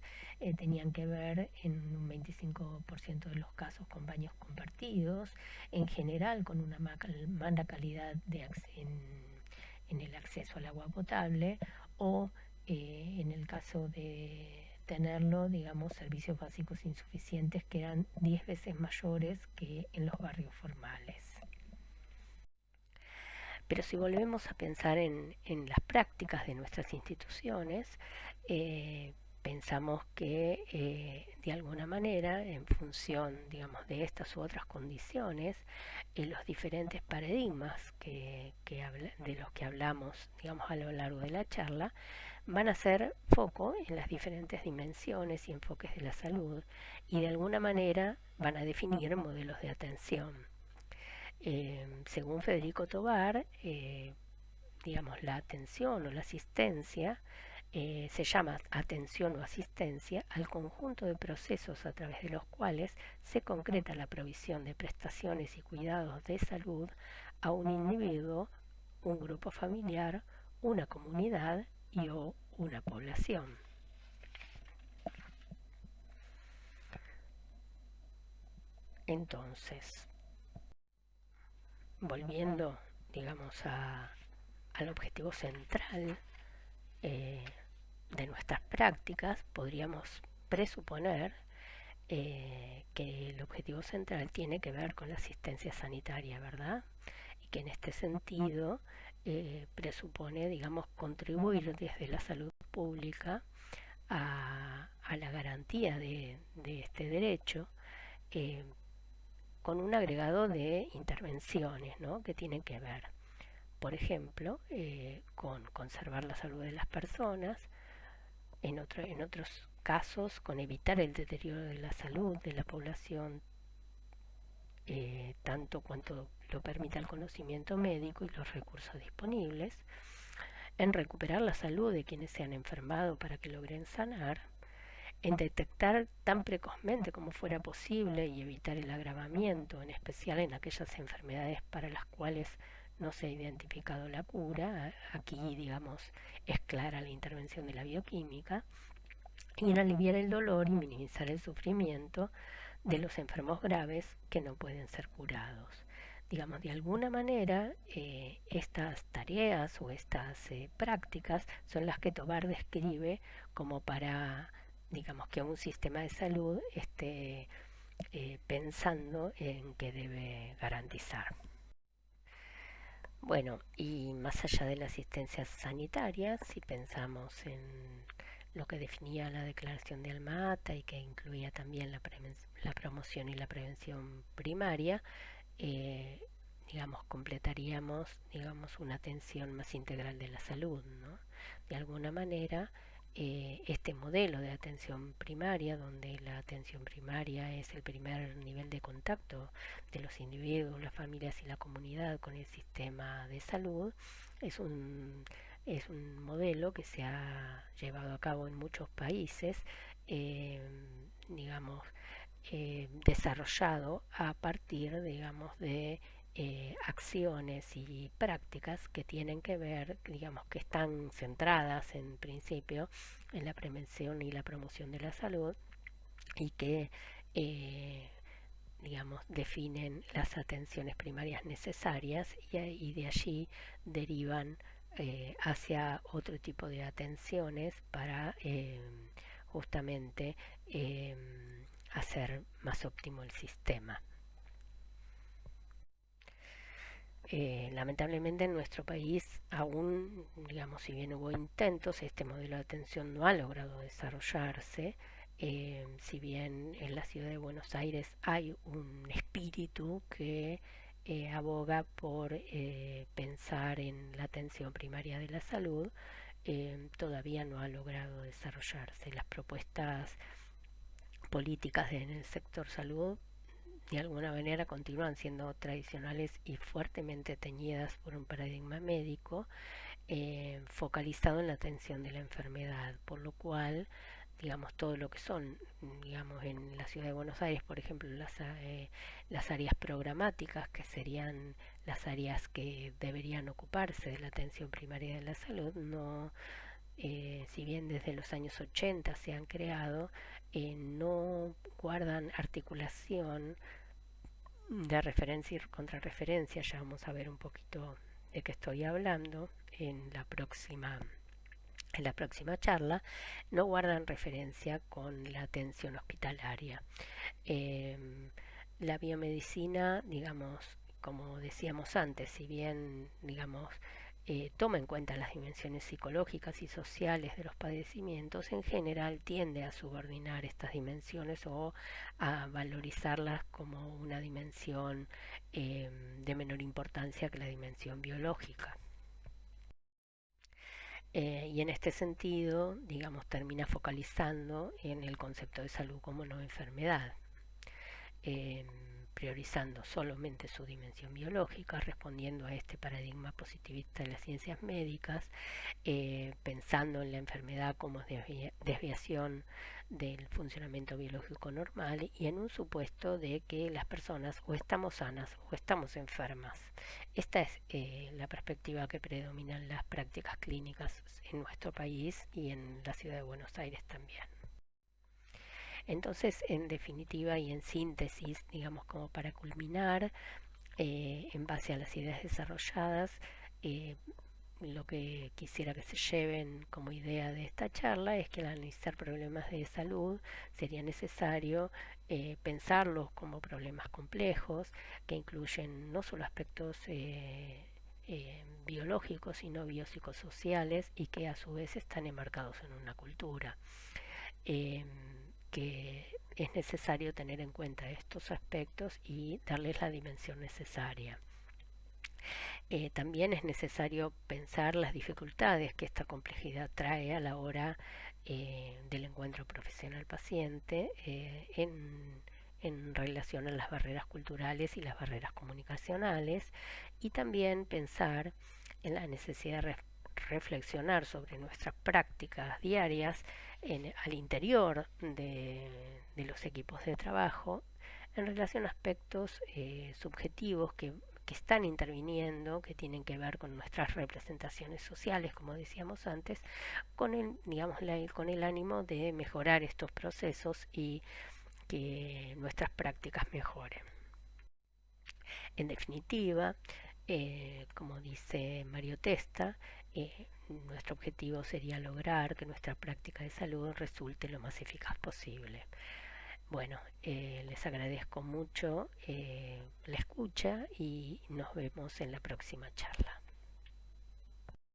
[SPEAKER 1] tenían que ver en un 25% de los casos con baños compartidos, en general con una mala calidad en el acceso al agua potable, o en el caso de tenerlo, digamos, servicios básicos insuficientes que eran 10 veces mayores que en los barrios formales. Pero si volvemos a pensar en las prácticas de nuestras instituciones, pensamos que de alguna manera, en función, digamos, de estas u otras condiciones, los diferentes paradigmas de los que hablamos, digamos, a lo largo de la charla, van a hacer foco en las diferentes dimensiones y enfoques de la salud, y de alguna manera van a definir modelos de atención. Según Federico Tovar, digamos, la atención o la asistencia se llama atención o asistencia al conjunto de procesos a través de los cuales se concreta la provisión de prestaciones y cuidados de salud a un individuo, un grupo familiar, una comunidad y o una población. Entonces, volviendo, digamos, al objetivo central de nuestras prácticas, podríamos presuponer que el objetivo central tiene que ver con la asistencia sanitaria, ¿verdad? Y que en este sentido presupone, digamos, contribuir desde la salud pública a la garantía de este derecho, eh, con un agregado de intervenciones, ¿no?, que tienen que ver, por ejemplo, con conservar la salud de las personas, en otros casos con evitar el deterioro de la salud de la población, tanto cuanto lo permita el conocimiento médico y los recursos disponibles, en recuperar la salud de quienes se han enfermado para que logren sanar, en detectar tan precozmente como fuera posible y evitar el agravamiento, en especial en aquellas enfermedades para las cuales no se ha identificado la cura. Aquí, digamos, es clara la intervención de la bioquímica, y en aliviar el dolor y minimizar el sufrimiento de los enfermos graves que no pueden ser curados. Digamos, de alguna manera, estas tareas o estas prácticas son las que Tovar describe como para, digamos, que un sistema de salud esté pensando en qué debe garantizar. Bueno, y más allá de la asistencia sanitaria, si pensamos en lo que definía la Declaración de Alma-Ata y que incluía también la promoción y la prevención primaria, eh, digamos, completaríamos, digamos, una atención más integral de la salud, ¿no? De alguna manera, este modelo de atención primaria, donde la atención primaria es el primer nivel de contacto de los individuos, las familias y la comunidad con el sistema de salud, es un modelo que se ha llevado a cabo en muchos países, digamos, desarrollado a partir, digamos, de acciones y prácticas que tienen que ver, digamos, que están centradas en principio en la prevención y la promoción de la salud y que digamos, definen las atenciones primarias necesarias y de allí derivan hacia otro tipo de atenciones para justamente eh, hacer más óptimo el sistema. Lamentablemente en nuestro país aún, digamos, si bien hubo intentos, este modelo de atención no ha logrado desarrollarse. Si bien en la ciudad de Buenos Aires hay un espíritu que aboga por pensar en la atención primaria de la salud, todavía no ha logrado desarrollarse. Las propuestas políticas en el sector salud de alguna manera continúan siendo tradicionales y fuertemente teñidas por un paradigma médico focalizado en la atención de la enfermedad, por lo cual, digamos, todo lo que son, digamos, en la ciudad de Buenos Aires, por ejemplo, las áreas programáticas, que serían las áreas que deberían ocuparse de la atención primaria de la salud, no, si bien desde los años 80 se han creado, no guardan articulación de referencia y contrarreferencia. Ya vamos a ver un poquito de qué estoy hablando en la próxima charla. No guardan referencia con la atención hospitalaria. Eh, la biomedicina, digamos, como decíamos antes, si bien, digamos, toma en cuenta las dimensiones psicológicas y sociales de los padecimientos, en general tiende a subordinar estas dimensiones o a valorizarlas como una dimensión de menor importancia que la dimensión biológica. Y en este sentido, digamos, termina focalizando en el concepto de salud como no enfermedad, eh, priorizando solamente su dimensión biológica, respondiendo a este paradigma positivista de las ciencias médicas, pensando en la enfermedad como desviación del funcionamiento biológico normal y en un supuesto de que las personas o estamos sanas o estamos enfermas. Esta es la perspectiva que predomina en las prácticas clínicas en nuestro país y en la ciudad de Buenos Aires también. Entonces, en definitiva y en síntesis, digamos, como para culminar, en base a las ideas desarrolladas, eh, lo que quisiera que se lleven como idea de esta charla es que al analizar problemas de salud sería necesario pensarlos como problemas complejos que incluyen no solo aspectos biológicos sino biopsicosociales y que a su vez están enmarcados en una cultura. Eh, que es necesario tener en cuenta estos aspectos y darles la dimensión necesaria. También es necesario pensar las dificultades que esta complejidad trae a la hora del encuentro profesional-paciente en relación a las barreras culturales y las barreras comunicacionales, y también pensar en la necesidad de reflexionar sobre nuestras prácticas diarias al interior de los equipos de trabajo en relación a aspectos subjetivos que están interviniendo, que tienen que ver con nuestras representaciones sociales, como decíamos antes, con el, digamos, con el ánimo de mejorar estos procesos y que nuestras prácticas mejoren. En definitiva, como dice Mario Testa, nuestro objetivo sería lograr que nuestra práctica de salud resulte lo más eficaz posible. Bueno, les agradezco mucho la escucha y nos vemos en la próxima charla.